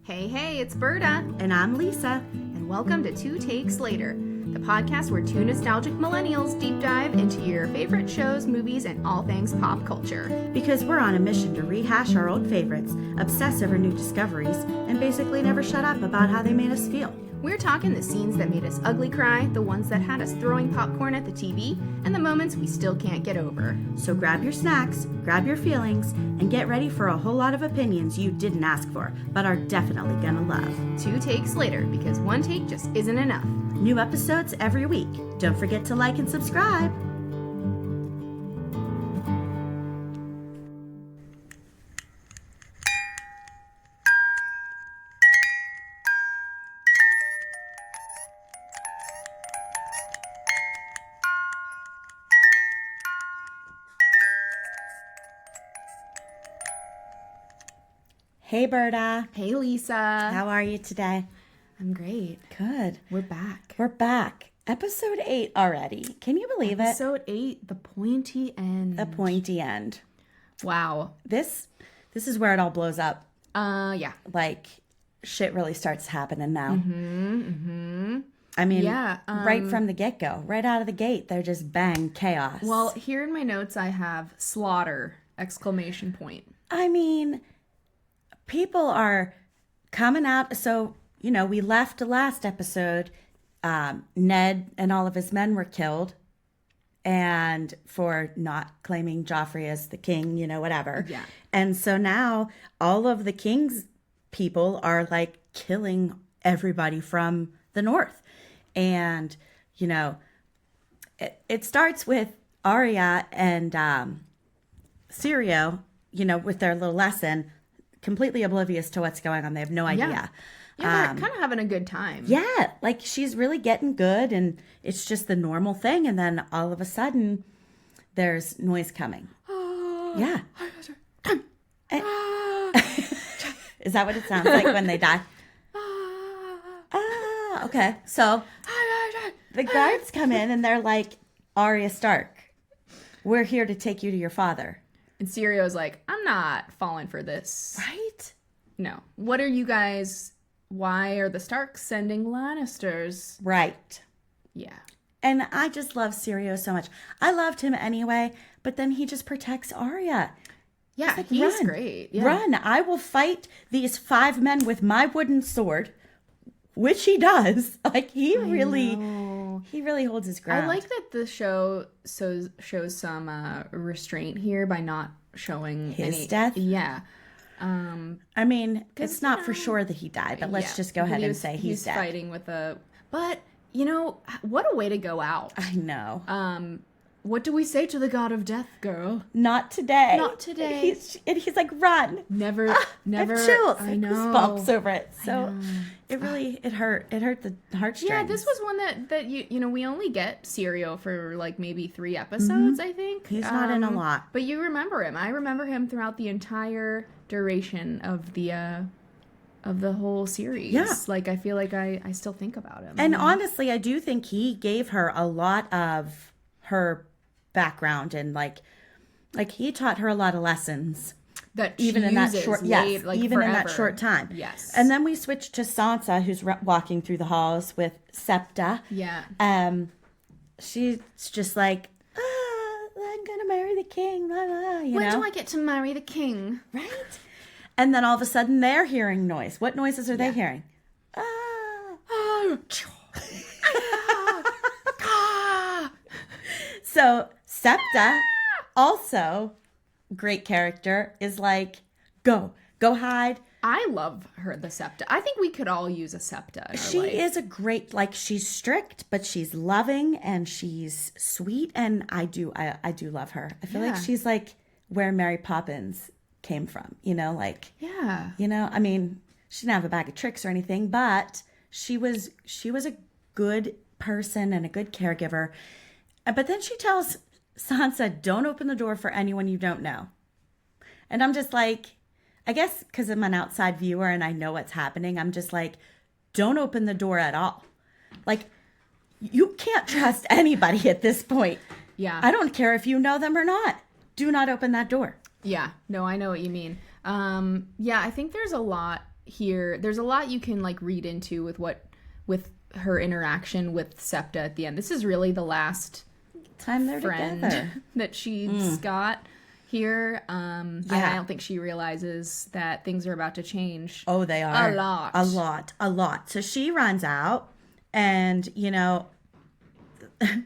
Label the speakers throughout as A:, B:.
A: Hey, it's Berta.
B: And I'm Lisa.
A: And welcome to Two Takes Later, the podcast where two nostalgic millennials deep dive into your favorite shows, movies, and all things pop culture.
B: Because we're on a mission to rehash our old favorites, obsess over new discoveries, and basically never shut up about how they made us feel.
A: We're talking the scenes that made us ugly cry, the ones that had us throwing popcorn at the TV, and the moments we still can't get over.
B: So grab your snacks, grab your feelings, and get ready for a whole lot of opinions you didn't ask for, but are definitely gonna love.
A: Two takes later, because one take just isn't enough.
B: New episodes every week. Don't forget to like and subscribe. Hey, Berta.
A: Hey, Lisa.
B: How are you today?
A: I'm great.
B: Good.
A: We're back.
B: We're back. Episode 8 already. Can you believe it?
A: Episode 8, The Pointy End.
B: The Pointy End.
A: Wow.
B: This is where it all blows up.
A: Yeah.
B: Like, shit really starts happening now. I mean,
A: Yeah,
B: right from the get-go. Right out of the gate, they're just bang, chaos.
A: Well, here in my notes, I have slaughter, exclamation point.
B: I mean, people are coming out. So, you know, we left the last episode. Ned and all of his men were killed. And for not claiming Joffrey as the king, you know, whatever.
A: Yeah.
B: And so now all of the king's people are like killing everybody from the north. And, you know, it starts with Arya and Syrio, you know, with their little lesson, completely oblivious to what's going on. They have no idea.
A: Yeah, they're kind of having a good time.
B: Yeah, like she's really getting good and it's just the normal thing. And then all of a sudden there's noise coming. Yeah. Is that what it sounds like when they die? Okay. So the guards come in and they're like, Arya Stark, we're here to take you to your father.
A: And Syrio's like, I'm not falling for this.
B: Right?
A: No. What are you guys... Why are the Starks sending Lannisters?
B: Right.
A: Yeah.
B: And I just love Syrio so much. I loved him anyway, but then he just protects Arya.
A: Yeah,
B: like,
A: he's
B: run,
A: great. Yeah.
B: Run. I will fight these 5 men with my wooden sword, which he does. Like, he really holds his ground.
A: I like that the show shows some restraint here by not showing
B: his death.
A: Yeah.
B: I mean, it's not for sure that he died, but let's just go ahead and say he's dead.
A: Fighting with but you know, what a way to go out.
B: I know.
A: What do we say to the god of death, girl?
B: Not today.
A: Not today.
B: He's like, run.
A: Never.
B: I have chills.
A: I know.
B: Goosebumps over it. So it really, it hurt. It hurt the heartstrings.
A: Yeah, this was one that you know, we only get Syrio for like maybe 3 episodes, I think.
B: He's not in a lot.
A: But you remember him. I remember him throughout the entire duration of the whole series.
B: Yeah.
A: Like, I feel like I still think about him.
B: And honestly, I do think he gave her a lot of her background and like he taught her a lot of lessons.
A: That
B: even in that short, yes,
A: like
B: even
A: forever.
B: in that short time.
A: Yes.
B: And then we switched to Sansa, who's walking through the halls with Septa.
A: Yeah.
B: She's just like, I'm gonna marry the king. Blah, blah, you
A: when
B: know?
A: do I get to marry the king?
B: Right. And then all of a sudden they're hearing noise. What noises are they hearing? So Septa, also great character, is like, go hide.
A: I love her, the Septa. I think we could all use a Septa in our
B: She
A: life.
B: is a great, like, she's strict, but she's loving and she's sweet. And I do love her. I feel like she's like where Mary Poppins came from, you know, like,
A: yeah,
B: you know, I mean, she didn't have a bag of tricks or anything, but she was a good person and a good caregiver. But then she tells Sansa, don't open the door for anyone you don't know. And I'm just like, I guess because I'm an outside viewer and I know what's happening, I'm just like, don't open the door at all. Like, you can't trust anybody at this point.
A: Yeah.
B: I don't care if you know them or not. Do not open that door.
A: Yeah. No, I know what you mean. Yeah, I think there's a lot here. There's a lot you can like read into with her interaction with Septa at the end. This is really the last
B: time they're
A: friend
B: together
A: that she's got here. I don't think she realizes that things are about to change.
B: Oh, they are.
A: A lot.
B: So she runs out, and, you know,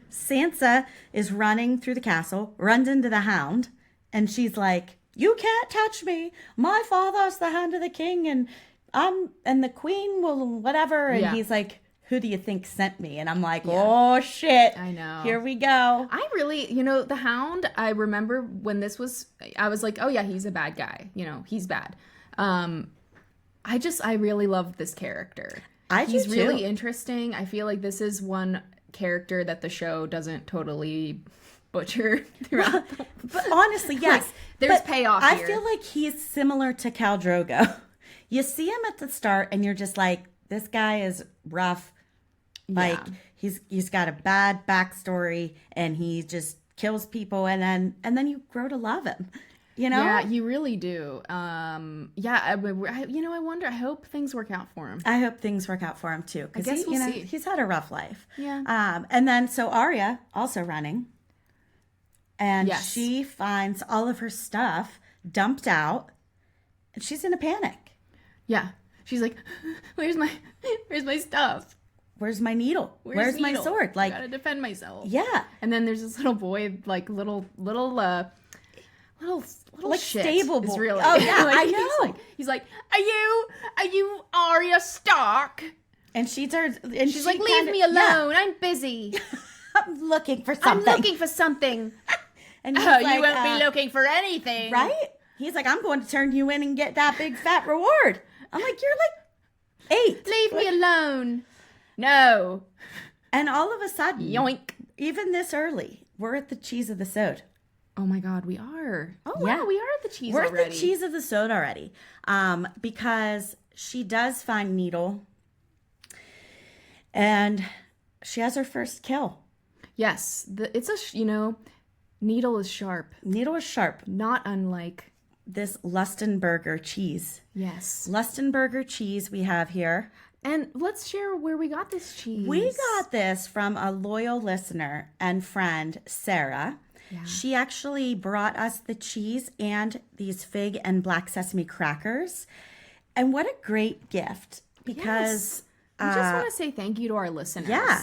B: Sansa is running through the castle, runs into the Hound, and she's like, you can't touch me. My father's the Hand of the King, and the Queen will whatever. And he's like, who do you think sent me? And I'm like, oh, shit.
A: I know.
B: Here we go.
A: I really, you know, the Hound, I remember when this was, I was like, oh, yeah, he's a bad guy. You know, he's bad. I really love this character. He's really interesting. I feel like this is one character that the show doesn't totally butcher throughout.
B: But honestly, yes.
A: Like, there's payoff here.
B: I feel like he's similar to Khal Drogo. You see him at the start and you're just like, this guy is rough. Like, he's got a bad backstory and he just kills people, and then you grow to love him. You know?
A: Yeah, you really do. I wonder, I hope things work out for him.
B: I hope things work out for him too.
A: I guess we'll see.
B: He's had a rough life.
A: Yeah.
B: And then, so Arya, also running, and she finds all of her stuff dumped out, and she's in a panic.
A: Yeah. She's like, where's my stuff?
B: Where's my needle? Where's my sword? Like,
A: I gotta defend myself.
B: Yeah.
A: And then there's this little boy, like little
B: like
A: shit
B: stable
A: is
B: boy.
A: really.
B: Oh yeah,
A: like,
B: I know.
A: He's like, are you Arya Stark?
B: And she turns, and
A: she's like, leave me alone. I'm busy.
B: I'm looking for something.
A: And he's like, you won't be looking for anything,
B: right? He's like, I'm going to turn you in and get that big fat reward. I'm like, you're like 8.
A: Leave me alone. No.
B: And all of a sudden,
A: yoink!
B: Even this early, we're at the cheese of the sode.
A: Oh my God, we are. Oh wow, we are at the cheese
B: already.
A: We're
B: at the cheese of the sode already. Because she does find Needle. And she has her first kill.
A: Yes. Needle is sharp.
B: Needle is sharp.
A: Not unlike
B: this Lustenberger cheese.
A: Yes.
B: Lustenberger cheese we have here.
A: And let's share where we got this cheese.
B: We got this from a loyal listener and friend, Sarah. Yeah. She actually brought us the cheese and these fig and black sesame crackers. And what a great gift. Because
A: we just want to say thank you to our listeners.
B: Yeah.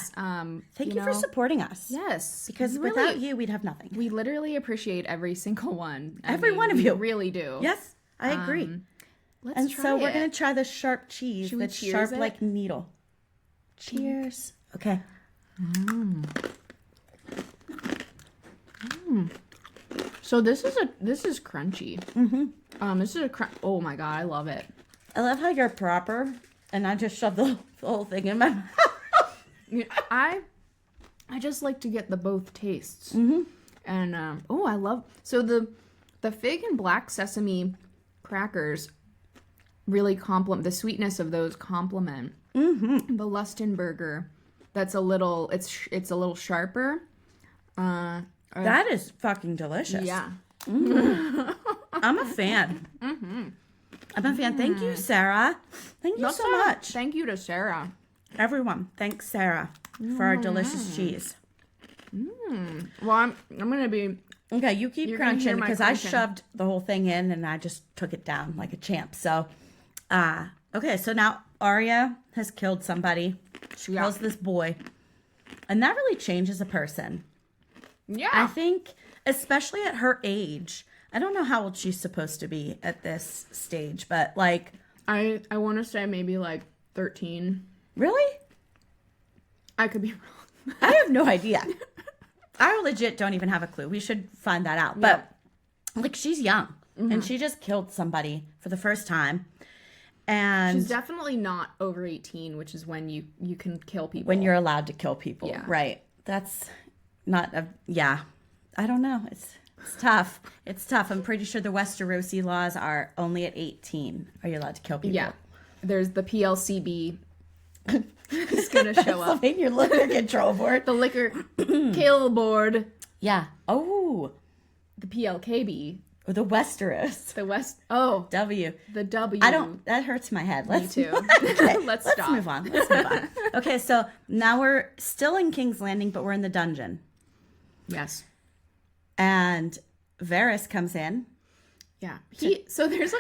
B: Thank you for supporting us.
A: Yes.
B: Because without you, we'd have nothing.
A: We literally appreciate every single one.
B: Every one of you.
A: We really do.
B: Yes, I agree.
A: Let's try
B: so
A: it.
B: We're going to try the sharp cheese that's sharp like needle. Cheers. Okay.
A: So this is crunchy. Mm-hmm. This is oh my God, I love it.
B: I love how you're proper and I just shoved the whole thing in my mouth.
A: I just like to get the both tastes.
B: Mm-hmm.
A: And I love the fig and black sesame crackers really complement the sweetness of those complement the Lustenberger. That's a little it's a little sharper.
B: That is fucking delicious.
A: Yeah.
B: Mm-hmm. I'm a fan. Mm-hmm. I'm a fan. Thank you, Sarah. Thank you so much.
A: Thank you to Sarah.
B: Everyone, thanks Sarah for our delicious cheese.
A: Well, I'm gonna be
B: okay. You keep crunching because I shoved the whole thing in and I just took it down like a champ. So, okay. So now Arya has killed somebody. She kills this boy, and that really changes a person.
A: Yeah,
B: I think, especially at her age. I don't know how old she's supposed to be at this stage, but like,
A: I want to say maybe like 13.
B: Really?
A: I could be wrong.
B: I have no idea. I legit don't even have a clue. We should find that out. But like, she's young and she just killed somebody for the first time. And
A: she's definitely not over 18, which is when you can kill people.
B: When you're allowed to kill people.
A: Yeah.
B: Right. That's not I don't know. It's tough. It's tough. I'm pretty sure the Westerosi laws are only at 18. Are you allowed to kill people?
A: Yeah. There's the PLCB. It's going to show up.
B: Your liquor control board.
A: The liquor kill board.
B: Yeah. Oh.
A: The PLKB.
B: The Westeros.
A: The West. Oh,
B: W.
A: the W.
B: That hurts my head.
A: Me too.
B: Okay,
A: Let's
B: let's
A: stop.
B: move on. Okay, so now we're still in King's Landing, but we're in the dungeon.
A: Yes.
B: And Varys comes in.
A: Yeah. So there's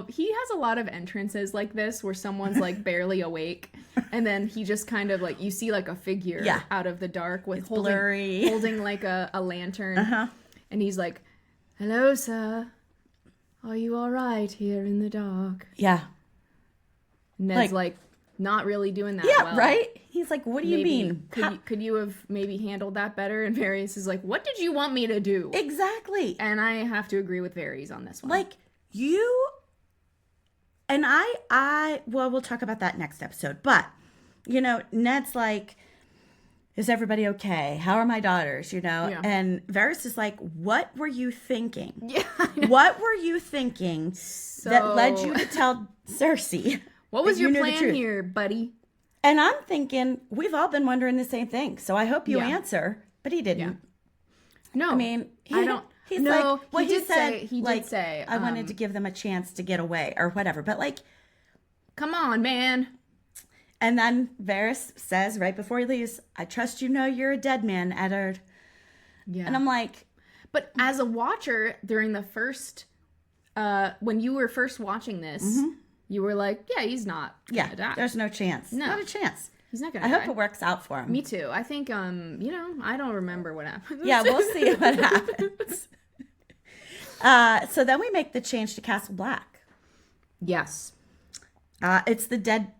A: he has a lot of entrances like this where someone's like barely awake, and then he just kind of like, you see like a figure out of the dark with holding like a lantern. And he's like, "Hello, sir. Are you all right here in the dark?"
B: Yeah.
A: And Ned's like not really doing that well.
B: Right? He's like, "What do you mean?
A: Could you have maybe handled that better?" And Varys is like, "What did you want me to do?"
B: Exactly.
A: And I have to agree with Varys on this one.
B: Like, you and I well, we'll talk about that next episode. But, Ned's like, "Is everybody okay? How are my daughters?"
A: Yeah.
B: And Varys is like, "What were you thinking?
A: Yeah.
B: What were you thinking that led you to tell Cersei?
A: What was your plan here, buddy?"
B: And I'm thinking, we've all been wondering the same thing. So I hope you answer. But he didn't.
A: Yeah. No.
B: I mean,
A: I don't.
B: He's
A: no,
B: like, well,
A: he did say,
B: I wanted to give them a chance to get away or whatever. But like,
A: come on, man.
B: And then Varys says right before he leaves, "I trust you know you're a dead man, Eddard."
A: Yeah.
B: And I'm like,
A: but as a watcher during the first, when you were first watching this, you were like, yeah, he's not gonna die.
B: There's no chance.
A: No.
B: Not a chance.
A: He's not gonna
B: I
A: die.
B: hope it works out for him.
A: Me too. I think, I don't remember what happened.
B: Yeah, we'll see what happens. So then we make the change to Castle Black.
A: Yes.
B: It's the dead,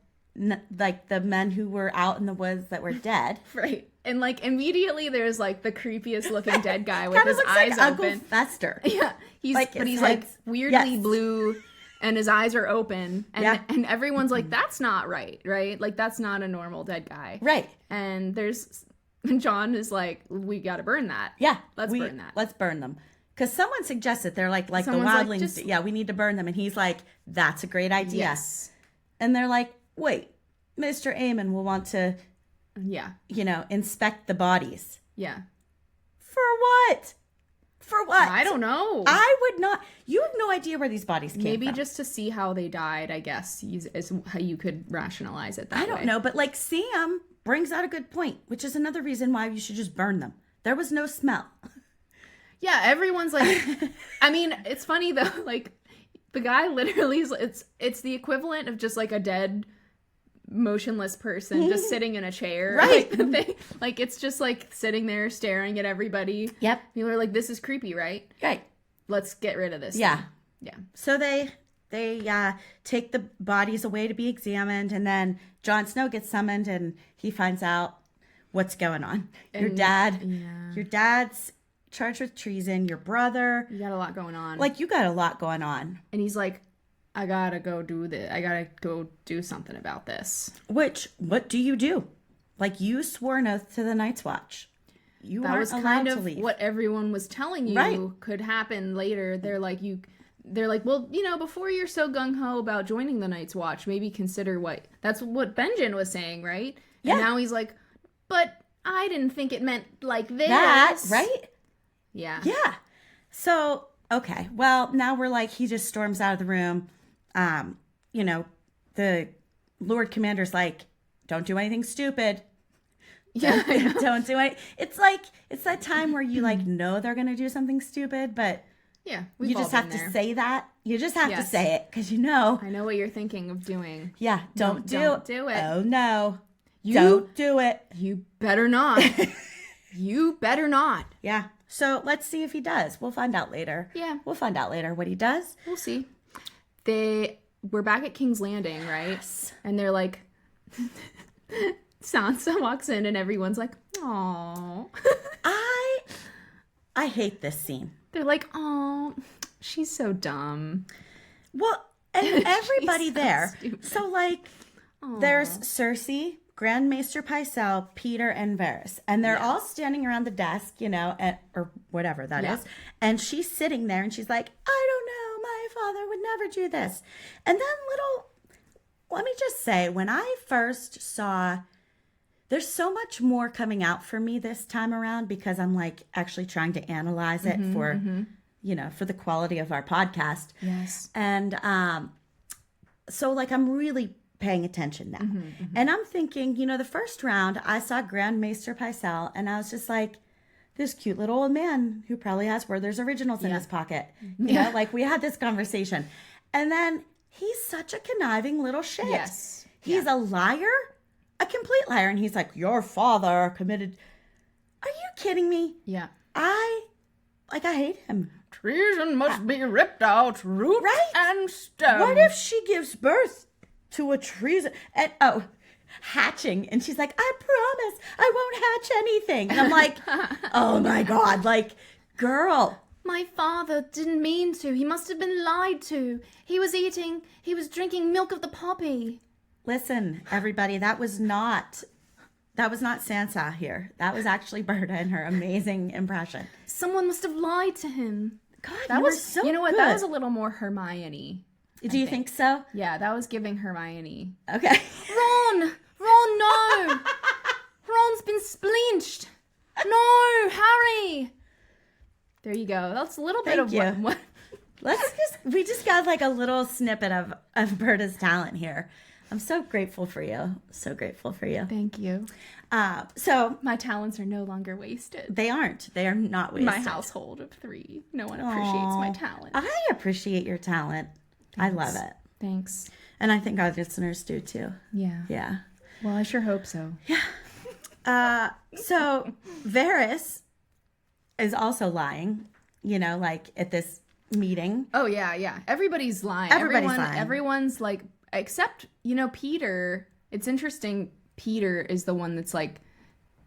B: like the men who were out in the woods that were dead.
A: Right. And like immediately there's like the creepiest looking dead guy with his eyes
B: like
A: open.
B: Uncle Fester.
A: Yeah. He's like weirdly blue and his eyes are open. And everyone's like, that's not right? Like that's not a normal dead guy.
B: Right.
A: And John is like, we gotta burn that.
B: Yeah.
A: Let's burn that.
B: Let's burn them. Because someone suggested they're like the wildlings. Yeah, we need to burn them. And he's like, that's a great idea.
A: Yes.
B: And they're like, wait, Mr. Aemon will want to, inspect the bodies.
A: Yeah.
B: For what? For what?
A: I don't know.
B: I would not. You have no idea where these bodies came from.
A: Maybe just to see how they died, I guess, is how you could rationalize it that way.
B: I don't know. But like Sam brings out a good point, which is another reason why you should just burn them. There was no smell.
A: Yeah, everyone's like, I mean, it's funny though, like the guy literally is, it's the equivalent of just like a dead motionless person just sitting in a chair.
B: Right.
A: Like it's just like sitting there staring at everybody.
B: Yep.
A: People are like, this is creepy, right?
B: Right.
A: Let's get rid of this.
B: Yeah.
A: thing. Yeah.
B: So they take the bodies away to be examined, and then Jon Snow gets summoned and he finds out what's going on. Your dad's charged with treason, your brother.
A: You got a lot going on.
B: Like, you got a lot going on.
A: And he's like, I gotta go do this. I gotta go do something about this.
B: What do you do? Like, you swore an oath to the Night's Watch. You
A: that was kind of what everyone was telling you could happen later. They're like, well, before you're so gung-ho about joining the Night's Watch, maybe consider that's what Benjen was saying, right?
B: Yeah.
A: And now he's like, but I didn't think it meant like this.
B: That, right?
A: Yeah.
B: Yeah. So, okay. Well, now we're like, he just storms out of the room. The Lord Commander's like, don't do anything stupid.
A: Yeah.
B: Don't do it. It's like, it's that time where you like know they're going to do something stupid, but
A: yeah,
B: you just have to say that. You just have to say it because I know
A: what you're thinking of doing.
B: Yeah. Don't do it. Oh, no.
A: Don't
B: do it.
A: You better not. You better not.
B: Yeah. So let's see if he does. We'll find out later.
A: Yeah.
B: We'll find out later what he does.
A: We'll see. We're back at King's Landing, right?
B: Yes.
A: And they're like, Sansa walks in and everyone's like, "Aw."
B: I hate this scene.
A: They're like, "Aw, she's so dumb."
B: Well, and everybody
A: so
B: there.
A: stupid.
B: So like, there's Cersei, Grand Maester Pycelle, Peter, and Varys. And they're all standing around the desk, or whatever that is. And she's sitting there and she's like, I don't know, my father would never do this. And then let me just say, when I first saw, there's so much more coming out for me this time around because I'm like actually trying to analyze it for for the quality of our podcast.
A: Yes.
B: And so like I'm really paying attention now. And I'm thinking, the first round I saw Grand Maester Pycelle and I was just like, this cute little old man who probably has Werther's originals in his pocket. Like we had this conversation. And then he's such a conniving little shit.
A: Yes.
B: He's a liar, a complete liar. And he's like, your father committed. Are you kidding me?
A: Yeah.
B: I hate him.
A: Treason must be ripped out, root and stem.
B: What if she gives birth to a treason? And hatching. And she's like, I promise I won't hatch anything. And I'm like, oh my God, like, girl.
A: My father didn't mean to. He must have been lied to. He was drinking milk of the poppy.
B: Listen, everybody, that was not Sansa here. That was actually Berta and her amazing impression.
A: Someone must have lied to him.
B: God,
A: that was
B: so
A: you know what?
B: good.
A: That was a little more Hermione.
B: Do you think so?
A: Yeah, that was giving Hermione.
B: Okay.
A: Ron, no! Ron's been splinched. No, Harry. There you go. That's a little bit of what.
B: We just got like a little snippet of Berta's talent here. I'm so grateful for you. So grateful for you.
A: Thank you.
B: So
A: my talents are no longer wasted.
B: They aren't. They are not wasted.
A: My household of 3. No one appreciates my talent.
B: I appreciate your talent. Thanks. I love it.
A: Thanks.
B: And I think our listeners do too.
A: Yeah.
B: Yeah.
A: Well, I sure hope so.
B: Yeah. So Varys is also lying, like at this meeting.
A: Oh, yeah. Everybody's lying.
B: Lying.
A: Everyone's like, except, Peter. It's interesting. Peter is the one that's like,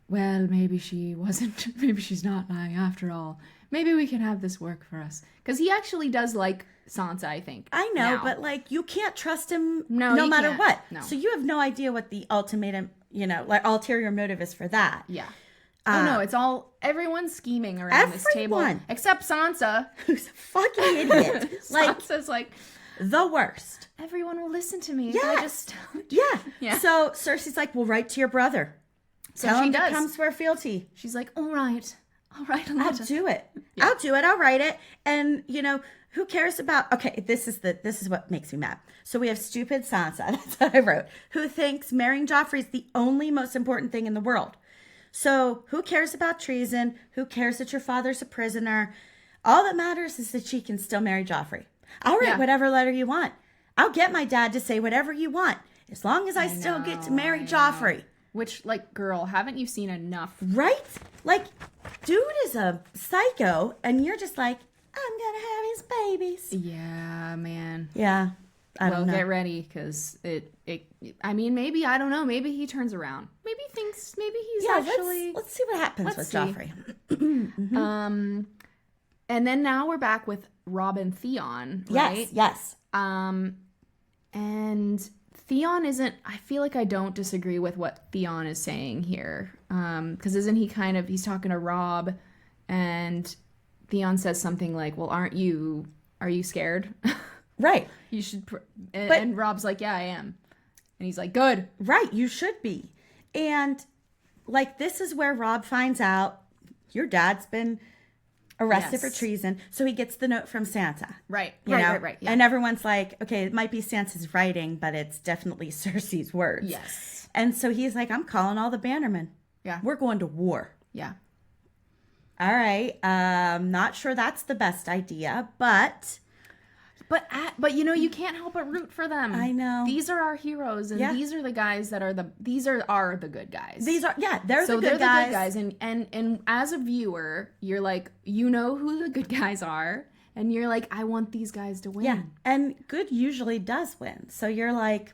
A: well, maybe she wasn't. Maybe she's not lying after all. Maybe we can have this work for us. Because he actually does like Sansa, I think.
B: I know, but like you can't trust him no matter what.
A: No.
B: So you have no idea what the ultimatum, like ulterior motive is for that.
A: Yeah. No, it's all, everyone's scheming around this table. Except Sansa.
B: Who's a fucking idiot.
A: Sansa's like,
B: the worst.
A: Everyone will listen to me.
B: Yeah.
A: If I just...
B: Yeah. So Cersei's like, well, write to your brother.
A: So
B: Tell
A: she
B: him
A: does.
B: to come swear fealty.
A: She's like, all right.
B: I'll do it. Yeah. I'll do it. I'll write it. And, who cares about... Okay, this is what makes me mad. So we have stupid Sansa. That's what I wrote. Who thinks marrying Joffrey is the only most important thing in the world. So who cares about treason? Who cares that your father's a prisoner? All that matters is that she can still marry Joffrey. I'll write whatever letter you want. I'll get my dad to say whatever you want. As long as I still get to marry Joffrey.
A: Which, like, girl, haven't you seen enough?
B: Right? Like, dude is a psycho, and you're just like, I'm gonna have his babies.
A: Yeah, man.
B: Yeah. I don't know.
A: Get ready, because I mean, maybe, I don't know, maybe he turns around. Maybe he's actually...
B: Let's see what happens with Joffrey.
A: And then now we're back with Robb and Theon, right?
B: Yes.
A: And Theon isn't... I feel like I don't disagree with what Theon is saying here. Because isn't he he's talking to Robb, and Theon says something like, well, are you scared?
B: Right.
A: You should... and Robb's like, yeah, I am. And he's like, good.
B: Right, you should be. And, like, this is where Robb finds out your dad's been arrested for treason. So he gets the note from Sansa.
A: Right.
B: Right. Yeah. And everyone's like, okay, it might be Sansa's writing, but it's definitely Cersei's words.
A: Yes.
B: And so he's like, I'm calling all the bannermen.
A: Yeah.
B: We're going to war.
A: Yeah.
B: All right. Not sure that's the best idea, but
A: you can't help but root for them.
B: I know.
A: These are our heroes, and these are the guys that are the good guys.
B: They're the good guys.
A: And as a viewer, you're like, who the good guys are, and you're like, I want these guys to win.
B: Yeah, and good usually does win. So you're like,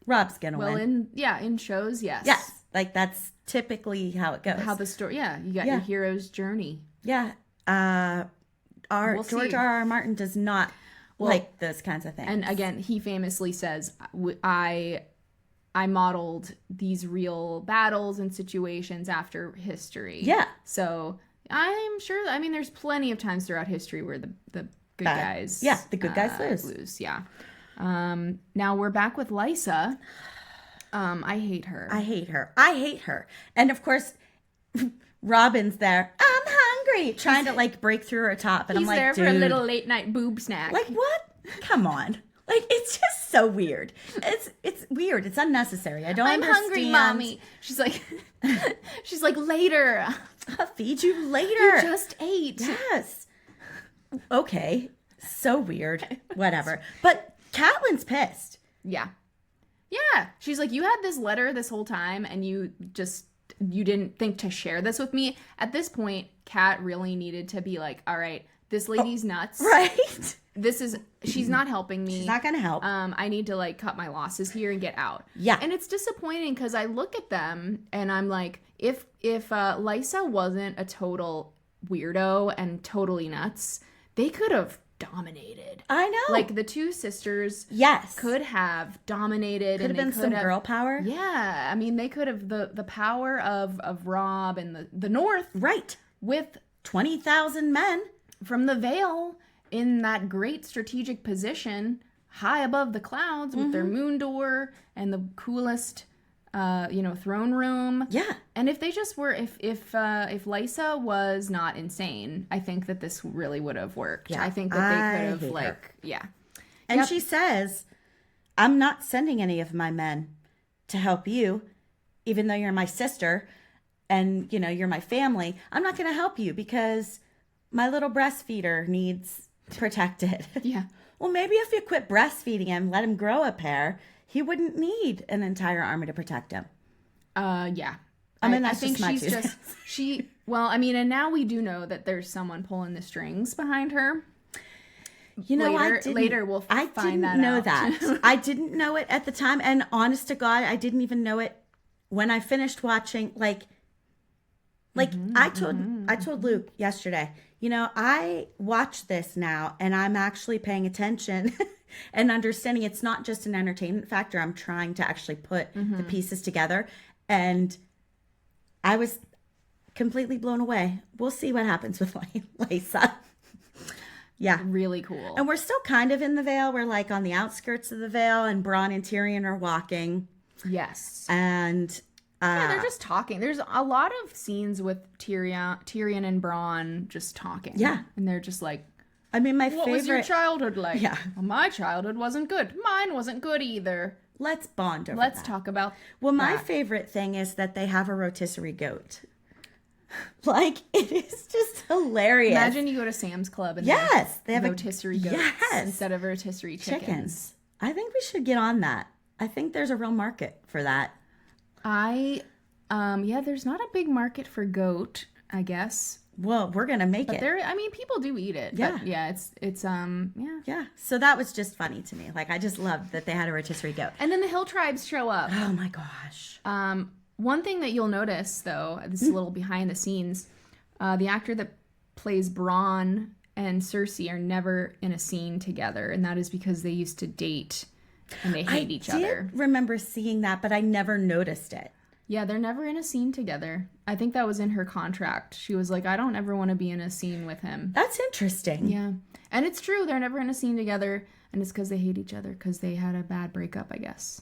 B: Robb's gonna win.
A: Well, in shows, yes.
B: Yes, like that's typically how it goes.
A: How the story, you got your hero's journey.
B: Yeah. George R.R. Martin does not like those kinds of things.
A: And again, he famously says, I modeled these real battles and situations after history.
B: Yeah.
A: So I'm sure, there's plenty of times throughout history where the good guys...
B: Yeah, the good guys
A: lose. Yeah. Now we're back with Lysa. I hate her.
B: I hate her. And of course, Robin's there. I'm hungry. hungry, trying to like break through her top. And
A: He's
B: I'm like,
A: there
B: dude,
A: for a little late night boob snack.
B: like what? Come on. Like, it's just so weird. It's weird. It's unnecessary. I don't
A: I'm
B: understand.
A: hungry, mommy. She's like, later.
B: I'll feed you later.
A: You just ate.
B: Yes. Okay. So weird. Whatever. But Catelyn's pissed.
A: Yeah. Yeah. She's like, you had this letter this whole time and you didn't think to share this with me. At this point, Cat really needed to be like, all right, this lady's nuts.
B: Right?
A: She's not helping me.
B: She's not going to help.
A: I need to like cut my losses here and get out.
B: Yeah.
A: And it's disappointing because I look at them and I'm like, if Lysa wasn't a total weirdo and totally nuts, they could have dominated.
B: I know.
A: Like the two sisters
B: yes.
A: could have dominated.
B: Could have been some girl power.
A: Yeah. I mean, they could have the power of Robb and the North.
B: Right.
A: With
B: 20,000 men.
A: From the Vale in that great strategic position high above the clouds with their moon door and the coolest throne room.
B: Yeah.
A: And if they just were if Lysa was not insane, I think that this really would have worked.
B: Yeah.
A: I think that they could have
B: her.
A: yeah.
B: And she says, I'm not sending any of my men to help you, even though you're my sister and you're my family. I'm not going to help you because my little breastfeeder needs protected.
A: Yeah.
B: Well, maybe if you quit breastfeeding him, let him grow a pair, he wouldn't need an entire army to protect him.
A: Yeah.
B: I mean, that's
A: I think
B: just my
A: she's just well, I mean, and now we do know that there's someone pulling the strings behind her. Later we'll find that out.
B: I didn't know it at the time, and honest to God, I didn't even know it when I finished watching. I told Luke yesterday, I watch this now and I'm actually paying attention and understanding it's not just an entertainment factor. I'm trying to actually put the pieces together, and I was completely blown away. We'll see what happens with Lysa. Yeah.
A: Really cool.
B: And we're still kind of in the Vale. We're like on the outskirts of the Vale, and Bronn and Tyrion are walking.
A: Yes.
B: And
A: they're just talking. There's a lot of scenes with Tyrion and Bronn just talking.
B: Yeah.
A: And they're just like,
B: I mean,
A: what was your childhood like?
B: Yeah.
A: Well, my childhood wasn't good. Mine wasn't good either.
B: Let's bond over
A: Let's
B: that.
A: talk about
B: Well, my
A: that.
B: favorite thing is that they have a rotisserie goat. It is just hilarious.
A: Imagine you go to Sam's Club and
B: they have
A: rotisserie goats instead of rotisserie chickens.
B: I think we should get on that. I think there's a real market for that.
A: There's not a big market for goat, I guess.
B: Well, we're gonna make it.
A: People do eat it.
B: Yeah.
A: But yeah, it's
B: Yeah. So that was just funny to me. I just loved that they had a rotisserie goat.
A: And then the hill tribes show up.
B: Oh my gosh.
A: One thing that you'll notice, though, this is a little behind the scenes, the actor that plays Bronn and Cersei are never in a scene together, and that is because they used to date and they hate each other.
B: I remember seeing that, but I never noticed it.
A: Yeah, they're never in a scene together. I think that was in her contract. She was like, I don't ever want to be in a scene with him.
B: That's interesting.
A: Yeah. And it's true. They're never in a scene together, and it's because they hate each other because they had a bad breakup, I guess.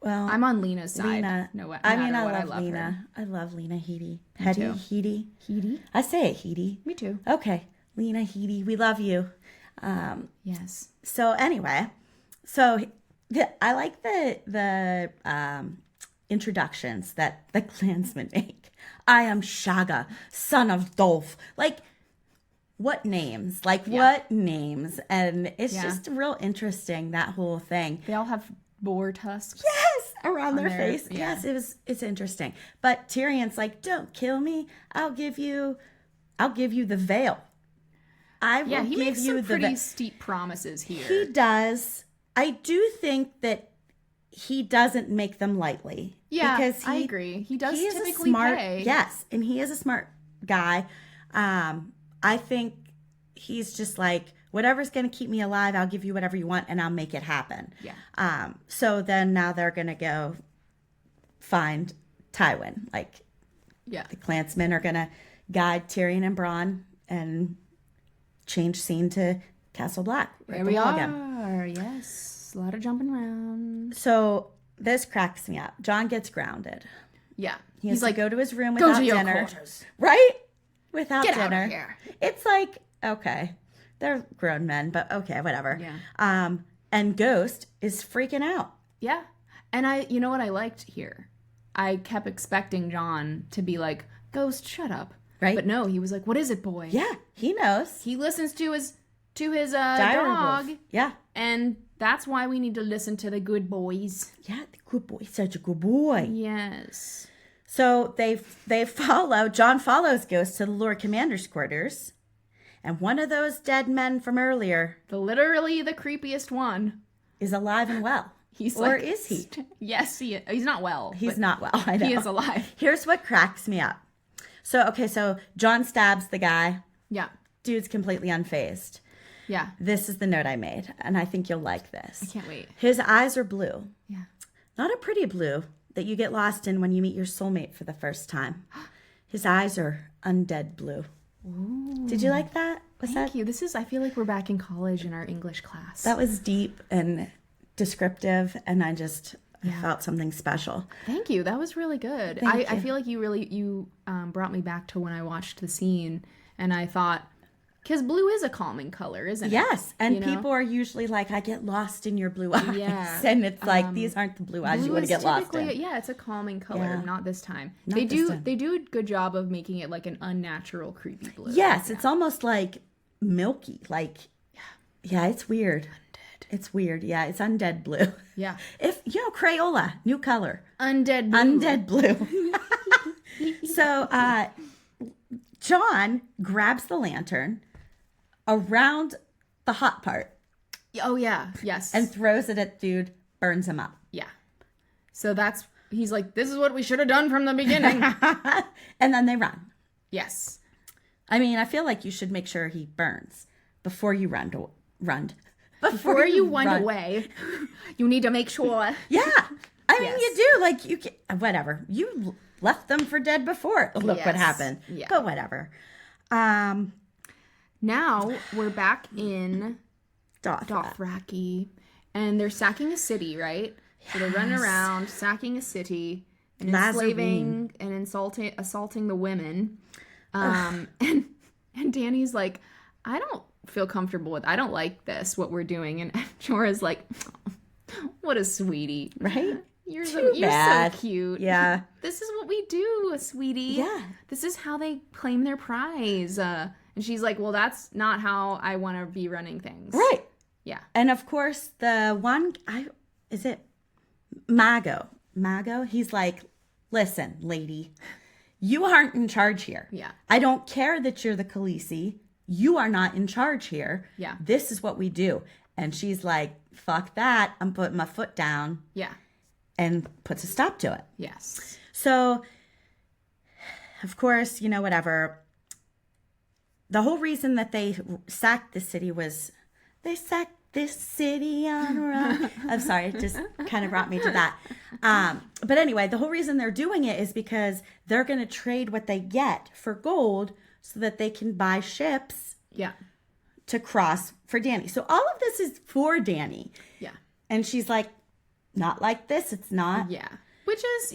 B: Well,
A: I'm on Lena's side.
B: Lena. I love Lena.
A: Her.
B: I love Lena Headey.
A: too.
B: Headey. I say it, Headey.
A: Me too.
B: Okay. Lena Headey. We love you.
A: Yes.
B: So anyway, I like the introductions that the clansmen make. I am Shaga, son of Dolph. What names? What names? And it's just real interesting, that whole thing.
A: They all have boar tusks.
B: Yes, around their face.
A: Yeah.
B: Yes, it's interesting. But Tyrion's like, "Don't kill me. I'll give you the veil.
A: He makes some pretty steep promises here.
B: He does. I do think that he doesn't make them lightly.
A: Yeah,
B: because
A: I agree. He does
B: is
A: typically
B: a smart,
A: pay.
B: Yes, and he is a smart guy. I think he's just like, whatever's going to keep me alive, I'll give you whatever you want, and I'll make it happen.
A: Yeah.
B: So then now they're going to go find Tywin. The clansmen are going to guide Tyrion and Bronn and change scene to Castle Black.
A: There we are. Yes. A lot of jumping around.
B: So this cracks me up. John gets grounded.
A: Yeah.
B: He's like, go to his room
A: go
B: without
A: to your
B: dinner.
A: quarters.
B: Right? without
A: Get
B: dinner.
A: out of here.
B: It's like, okay, they're grown men, but okay, whatever.
A: Yeah.
B: And Ghost is freaking out.
A: Yeah. And you know what I liked here? I kept expecting John to be like, Ghost, shut up.
B: Right.
A: But no, he was like, what is it, boy?
B: Yeah, he knows.
A: He listens to his
B: Dire
A: dog.
B: wolf. Yeah.
A: And that's why we need to listen to the good boys.
B: Yeah, the good boy. Such a good boy.
A: Yes.
B: So John follows Ghost to the Lord Commander's quarters. And one of those dead men from earlier
A: Literally the creepiest one.
B: is alive and well. Or is he?
A: Yes, he's not well.
B: He's not well, I know.
A: He is alive.
B: Here's what cracks me up. So John stabs the guy.
A: Yeah.
B: Dude's completely unfazed.
A: Yeah.
B: This is the note I made, and I think you'll like this.
A: I can't wait.
B: His eyes are blue.
A: Yeah.
B: Not a pretty blue that you get lost in when you meet your soulmate for the first time. His eyes are undead blue.
A: Ooh.
B: Did you like that?
A: Thank you. I feel like we're back in college in our English class.
B: That was deep and descriptive, and I felt something special.
A: Thank you. That was really good. I feel like you brought me back to when I watched the scene, and I thought, because blue is a calming color, isn't it?
B: Yes, and
A: You know?
B: people are usually like, I get lost in your blue eyes.
A: Yeah.
B: And it's like, these aren't the blue eyes you want to get lost in.
A: Yeah, it's a calming color.
B: Yeah.
A: Not this time.
B: Not
A: They
B: this time.
A: do a good job of making it like an unnatural, creepy blue.
B: Yes, it's almost like milky. Like, yeah, it's weird.
A: Undead.
B: It's weird. Yeah, it's undead blue.
A: Yeah.
B: Crayola, new color.
A: Undead blue.
B: Undead blue. So John grabs the lantern around the hot part
A: Oh, yeah. Yes.
B: and throws it at dude, burns him up.
A: yeah. So he's like, this is what we should have done from the beginning.
B: And then they run.
A: Yes.
B: I mean, I feel like you should make sure he burns before you run.
A: Before you run away, you need to make sure.
B: Yeah. I mean,
A: Yes.
B: you do. Like, you can, whatever. You left them for dead before. Look what
A: Yes.
B: happened.
A: Yeah.
B: But whatever.
A: Now we're back in
B: Dothraki.
A: Dothraki, and they're sacking a city, right? So they're running around, sacking a city, and enslaving and assaulting the women. And Danny's like, I don't feel comfortable with. I don't like this. What we're doing, and Jorah's like, what a sweetie,
B: Right?
A: You're
B: Too
A: so
B: bad.
A: cute.
B: Yeah.
A: This is what we do, sweetie.
B: Yeah.
A: This is how they claim their prize. And she's like, well, that's not how I want to be running things.
B: Right.
A: Yeah.
B: And of course, the one, is it Mago? Mago? He's like, listen, lady, you aren't in charge here.
A: Yeah.
B: I don't care that you're the Khaleesi. You are not in charge here.
A: Yeah.
B: This is what we do. And she's like, fuck that. I'm putting my foot down.
A: Yeah.
B: And puts a stop to it.
A: Yes.
B: So, of course, whatever. The whole reason that they sacked the city was they sacked this city on a rock. I'm sorry, it just kind of brought me to that. But anyway, the whole reason they're doing it is because they're going to trade what they get for gold so that they can buy ships
A: Yeah.
B: to cross for Danny. So all of this is for Danny.
A: Yeah.
B: And she's like, not like this. It's not.
A: Yeah. Which is,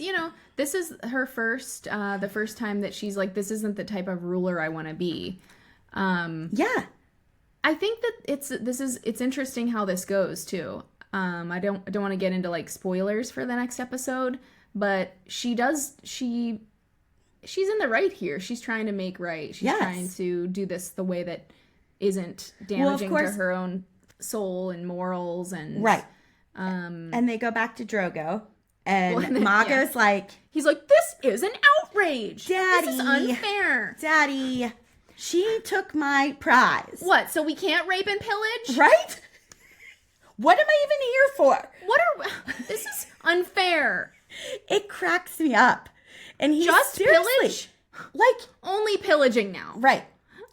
A: this is her the first time that she's like, this isn't the type of ruler I want to be.
B: Yeah.
A: I think that it's interesting how this goes too. I don't want to get into like spoilers for the next episode, but she's in the right here. She's trying to make right. She's trying to do this the way that isn't damaging to her own soul and morals and
B: right. And they go back to Drogo, and Mago's like,
A: he's like, this is an outrage.
B: Daddy,
A: this is unfair.
B: Daddy, she took my prize.
A: What? So we can't rape and pillage?
B: Right? What am I even here for?
A: This is unfair.
B: It cracks me up. And he's
A: Just
B: seriously,
A: pillage?
B: like,
A: Only pillaging now.
B: right.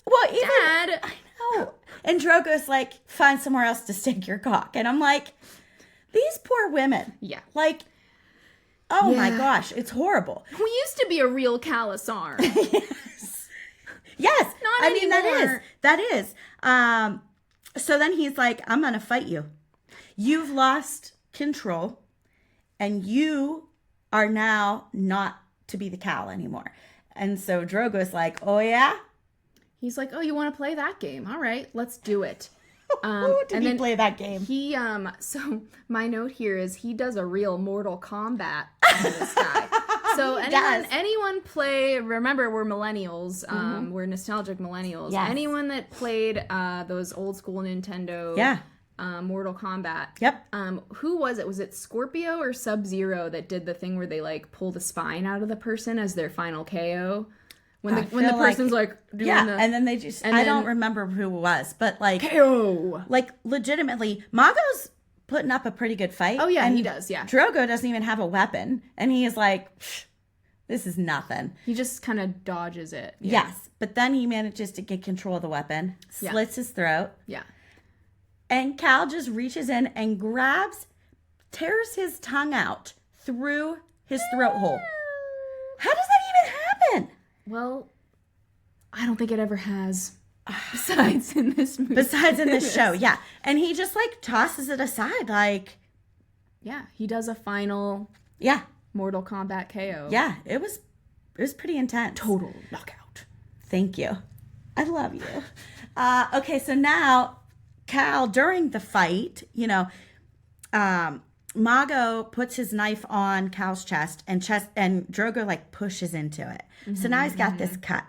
B: Well, even
A: Dad.
B: I know. And Drogo's like, find somewhere else to stick your cock. And I'm like, these poor women.
A: Yeah.
B: Like, oh my gosh, it's horrible.
A: We used to be a real Kalasar.
B: Yes.
A: Not anymore.
B: That is. So then he's like, I'm going to fight you. You've lost control and you are now not to be the Cal anymore. And so Drogo's like, oh yeah,
A: He's like, oh, you want to play that game? All right, let's do it.
B: Did he play that game?
A: He so my note here is he does a real Mortal Kombat on this guy. So anyone play? Remember, we're millennials. We're nostalgic millennials.
B: Yes.
A: Anyone that played those old school Nintendo, Mortal Kombat.
B: Yep.
A: Who was it? Was it Scorpio or Sub-Zero that did the thing where they like pull the spine out of the person as their final KO? When the person's like doing
B: and then they just I don't remember who it was, but like
A: KO.
B: Like legitimately, Mago's putting up a pretty good fight.
A: Oh yeah, he does. Yeah,
B: Drogo doesn't even have a weapon, and he is like, this is nothing.
A: He just kind of dodges it. Yeah.
B: Yes, but then he manages to get control of the weapon, slits his throat.
A: Yeah, and
B: Cal just reaches in and tears his tongue out through his throat hole. How does that even happen?
A: Well, I don't think it ever has. Besides in this movie.
B: Besides in this show, yeah. And he just like tosses it aside like.
A: Yeah, he does a final Mortal Kombat KO.
B: Yeah, it was pretty intense.
A: Total knockout.
B: Thank you. I love you. Okay, so now Cal, during the fight, Mago puts his knife on Cal's chest and Drogo like pushes into it. So now he's got this cut.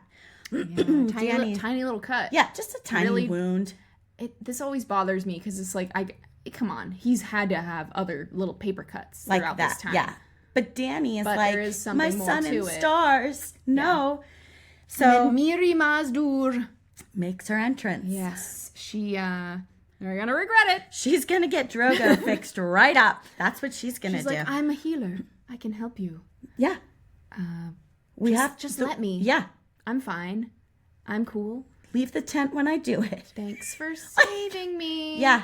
A: Yeah, tiny little cut.
B: Yeah, just a tiny wound.
A: This always bothers me because it's like, come on, he's had to have other little paper cuts
B: like
A: throughout
B: that.
A: This time.
B: Yeah, but Danny is like,
A: there is something
B: my
A: more
B: sun
A: to
B: and
A: it.
B: stars. No,
A: so Miri Mazdur
B: makes her entrance.
A: Yes, she. They're gonna regret it.
B: She's gonna get Drogo fixed right up. That's what she's gonna do.
A: She's like, I'm a healer. I can help you.
B: Yeah.
A: Just let me.
B: Yeah.
A: I'm fine. I'm cool.
B: Leave the tent when I do it.
A: Thanks for saving me.
B: Yeah.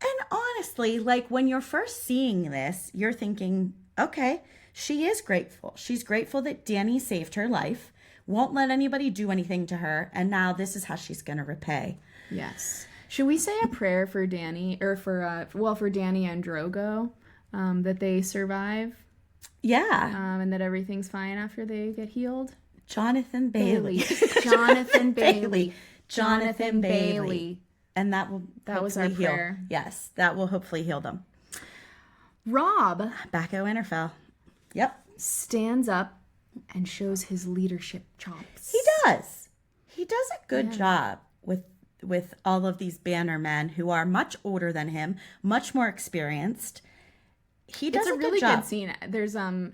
B: And honestly, like when you're first seeing this, you're thinking, okay, she is grateful. She's grateful that Danny saved her life, won't let anybody do anything to her, and now this is how she's going to repay.
A: Yes. Should we say a prayer for Danny, or for Danny and Drogo, that they survive?
B: Yeah.
A: And that everything's fine after they get healed?
B: Jonathan Bailey.
A: Jonathan Bailey.
B: Jonathan Bailey. And that was our
A: heal. Prayer.
B: Yes, that will hopefully heal them.
A: Rob.
B: Back at Winterfell. Yep.
A: Stands up and shows his leadership chops.
B: He does. He does a good job with all of these banner men who are much older than him, much more experienced. He does
A: a really
B: good job.
A: Good scene. There's I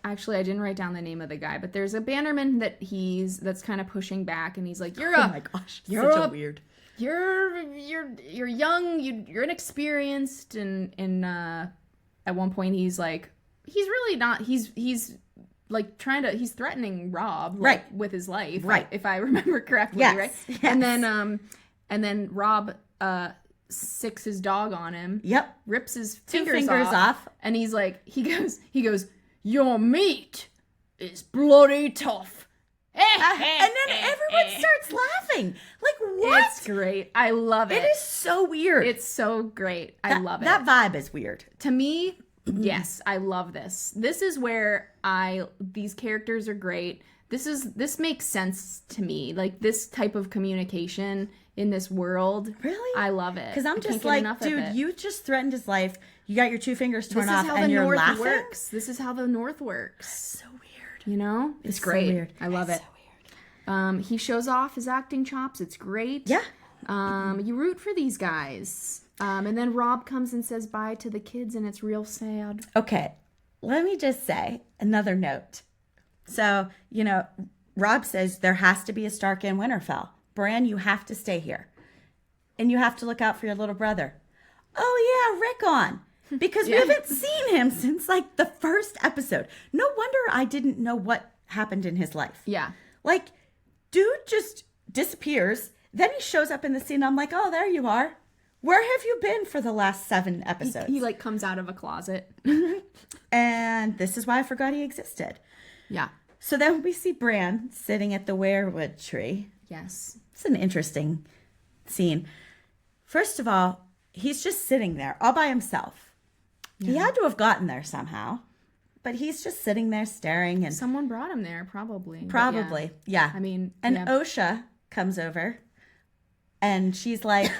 A: didn't write down the name of the guy, but there's a bannerman that's kind of pushing back, and he's like, "You're
B: oh my gosh,
A: you're
B: such a weird.
A: You're young. You're inexperienced." And at one point he's like, he's really not. He's like he's threatening Rob
B: right
A: with his life,
B: right?
A: If I remember correctly,
B: yes.
A: Right?
B: Yes.
A: And then Rob sicks his dog on him.
B: Yep.
A: Rips his
B: fingers off.
A: And he's like, he goes, your meat is bloody tough.
B: And then everyone starts laughing. Like, what?
A: It's great. I love it.
B: It is so weird.
A: It's so great. I love it.
B: That vibe is weird.
A: To me, yes, I love this. This is where these characters are great. This makes sense to me. Like, this type of communication in this world.
B: Really?
A: I love it.
B: Because I'm just like, dude, you just threatened his life. You got your 2 fingers torn off and you're laughing?
A: This is how the North works.
B: That's so weird.
A: You know? It's great.
B: So weird.
A: I love it.
B: So weird.
A: He shows off his acting chops. It's great.
B: Yeah.
A: You root for these guys. And then Rob comes and says bye to the kids, and it's real sad.
B: Okay. Let me just say another note. So, Rob says there has to be a Stark in Winterfell. Bran, you have to stay here. And you have to look out for your little brother. Oh, yeah, Rickon. Because we haven't seen him since, like, the first episode. No wonder I didn't know what happened in his life.
A: Yeah.
B: Like, dude just disappears. Then he shows up in the scene. I'm like, oh, there you are. Where have you been for the last 7 episodes?
A: He like, comes out of a closet.
B: And this is why I forgot he existed.
A: Yeah.
B: So then we see Bran sitting at the weirwood tree.
A: Yes.
B: It's an interesting scene. First of all, he's just sitting there all by himself. Yeah. He had to have gotten there somehow. but he's just sitting there staring, and
A: Someone brought him there, probably. But
B: probably, yeah.
A: I mean,
B: and
A: yeah.
B: Osha comes over, and she's like,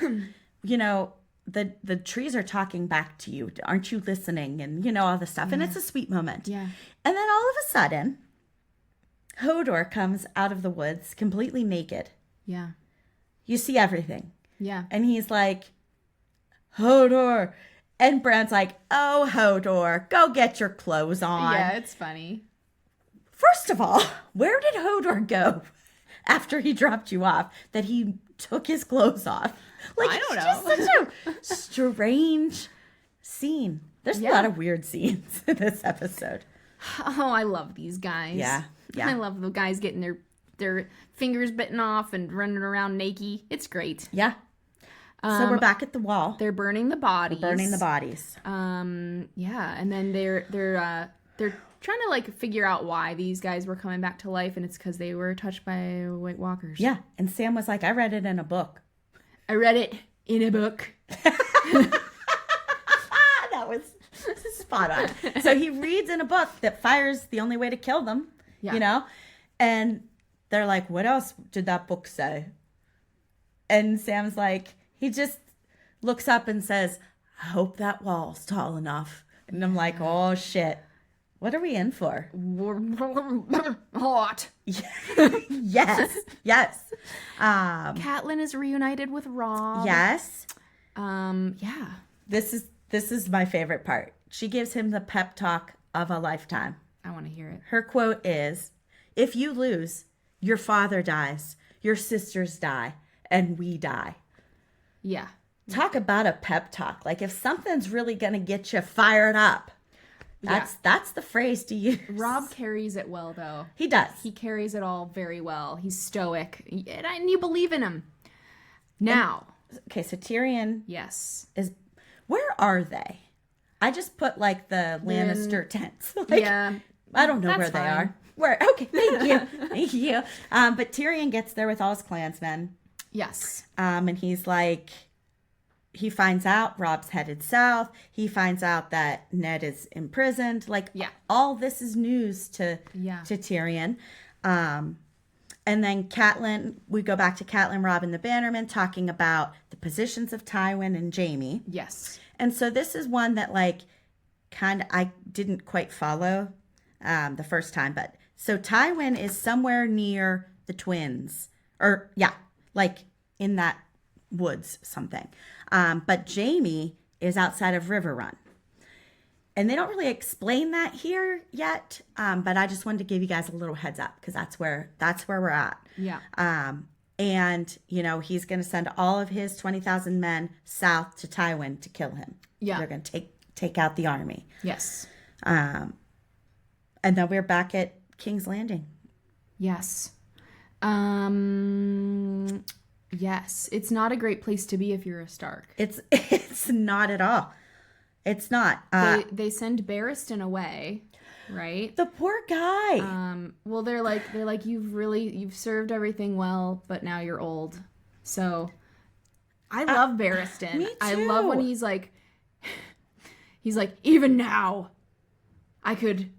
B: you know, the trees are talking back to you. Aren't you listening? And you know, all this stuff. And it's a sweet moment.
A: Yeah.
B: And then all of a sudden, Hodor comes out of the woods completely naked.
A: Yeah.
B: You see everything.
A: Yeah.
B: And he's like, Hodor. And Bran's like, oh, Hodor, go get your clothes on.
A: Yeah, it's funny.
B: First of all, where did Hodor go after he dropped you off that he took his clothes off? Like,
A: I don't
B: it's just such a strange scene. There's a lot of weird scenes in this episode.
A: Oh, I love these guys.
B: Yeah.
A: I love the guys getting their fingers bitten off and running around naked. It's great.
B: Yeah. So we're back at the wall.
A: They're burning the bodies.
B: Yeah,
A: and then they're trying to like figure out why these guys were coming back to life, and it's because they were touched by White Walkers.
B: Yeah, and Sam was like, I read it in a book.
A: I read it in a book.
B: That was spot on. So he reads in a book that fire's the only way to kill them, you know? And they're like, what else did that book say? And Sam's like, he just looks up and says, I hope that wall's tall enough. And I'm like, oh, shit. What are we in for?
A: Hot.
B: Yes.
A: Catelyn is reunited with Rob.
B: Yes.
A: Yeah.
B: This is my favorite part. She gives him the pep talk of a lifetime.
A: I want to hear it.
B: Her quote is, if you lose, your father dies, your sisters die, and we die.
A: Yeah.
B: Talk about a pep talk. Like if something's really going to get you fired up, that's the phrase to use.
A: Rob carries it well, though.
B: He does.
A: He carries it all very well. He's stoic, and you believe in him. Now.
B: Okay, so Tyrion
A: Yes.
B: is... Where are they? I just put like the Lannister tents. Like,
A: Yeah.
B: I don't know where
A: That's
B: they
A: fine.
B: are. Where? Okay, thank you. Thank you. But Tyrion gets there with all his clansmen.
A: Yes.
B: And he's like... He finds out Rob's headed south. He finds out that Ned is imprisoned. Like, all this is news to Tyrion. And then Catelyn, we go back to Catelyn, Robb, and the Bannermen talking about the positions of Tywin and Jaime.
A: Yes.
B: And so this is one that, like, kind of, I didn't quite follow the first time. But so Tywin is somewhere near the twins. Or, like in that woods something. But Jaime is outside of River Run. And they don't really explain that here yet. But I just wanted to give you guys a little heads up because that's where we're at.
A: Yeah.
B: And, you know, he's going to send all of his 20,000 men south to Tywin to kill him.
A: Yeah.
B: They're going to take out the army.
A: Yes.
B: And then we're back at King's Landing.
A: Yes. Yes. It's not a great place to be if you're a Stark.
B: It's not at all. It's not.
A: They send Barristan away, right?
B: The poor guy.
A: Well, they're like you've served everything well, but now you're old. So I love Barristan.
B: Me too.
A: I love when he's like even now I could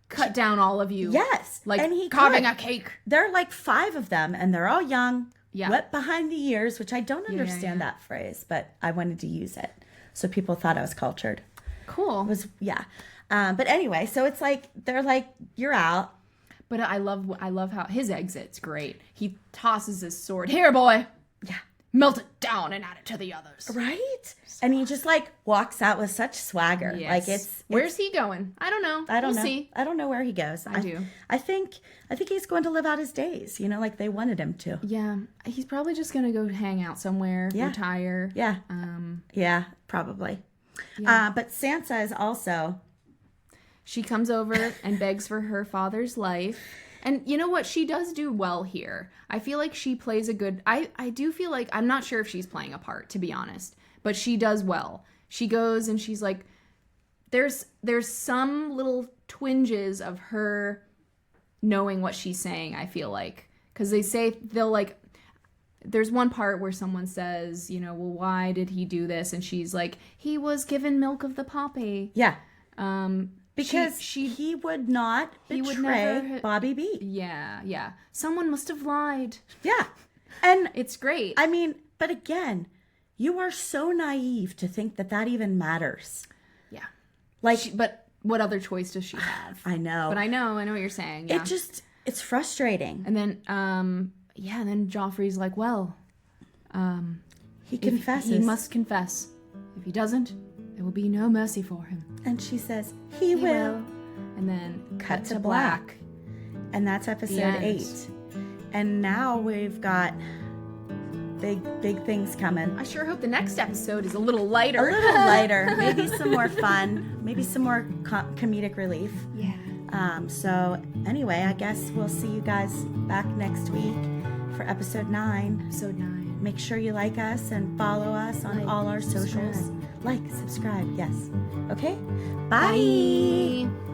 A: cut down all of you.
B: Yes.
A: Like
B: and he
A: carving
B: could.
A: a cake.
B: There are like 5 of them and they're all young.
A: Yeah.
B: Wet behind the ears, which I don't understand that phrase, but I wanted to use it. So people thought I was cultured.
A: Cool.
B: It was, but anyway, so it's like, they're like, you're out.
A: But I love how his exit's great. He tosses his sword. Here, boy.
B: Yeah.
A: Melt it down and add it to the others.
B: Right? And he just like walks out with such swagger.
A: Yes.
B: Like it's
A: Where's he going? I don't know.
B: We'll
A: know.
B: See. I don't know where he goes.
A: I do.
B: I think he's going to live out his days, you know, like they wanted him to.
A: Yeah. He's probably just going to go hang out somewhere, retire.
B: Yeah. Yeah, probably. Yeah. But Sansa is also...
A: She comes over and begs for her father's life. And you know what? She does do well here. I feel like she plays a good... I do feel like... I'm not sure if she's playing a part, to be honest. But she does well. She goes and she's like... There's some little twinges of her knowing what she's saying, I feel like. Because they'll like... There's one part where someone says, you know, well, why did he do this? And she's like, he was given milk of the poppy.
B: Yeah. Because
A: She
B: he would not
A: He would
B: betray
A: never-
B: Bobby B.
A: Yeah. Someone must have lied.
B: Yeah. And
A: It's great.
B: I mean, but again, you are so naive to think that even matters.
A: Yeah.
B: Like,
A: But what other choice does she have?
B: I know.
A: But I know what you're saying. Yeah.
B: It's frustrating.
A: And then, and then Joffrey's like, well,
B: He confesses.
A: he must confess. If he doesn't, there will be no mercy for him.
B: And she says, he will.
A: And then
B: Cut to black. And that's
A: The
B: episode
A: end.
B: 8. And now we've got big things coming.
A: I sure hope the next episode is a little lighter.
B: A little lighter. Maybe some more fun. Maybe some more comedic relief.
A: Yeah.
B: So anyway, I guess we'll see you guys back next week for episode 9.
A: Episode 9.
B: Make sure you like us and follow us on
A: Like,
B: all our socials.
A: subscribe.
B: Like, subscribe, yes. Okay? Bye.
A: Bye.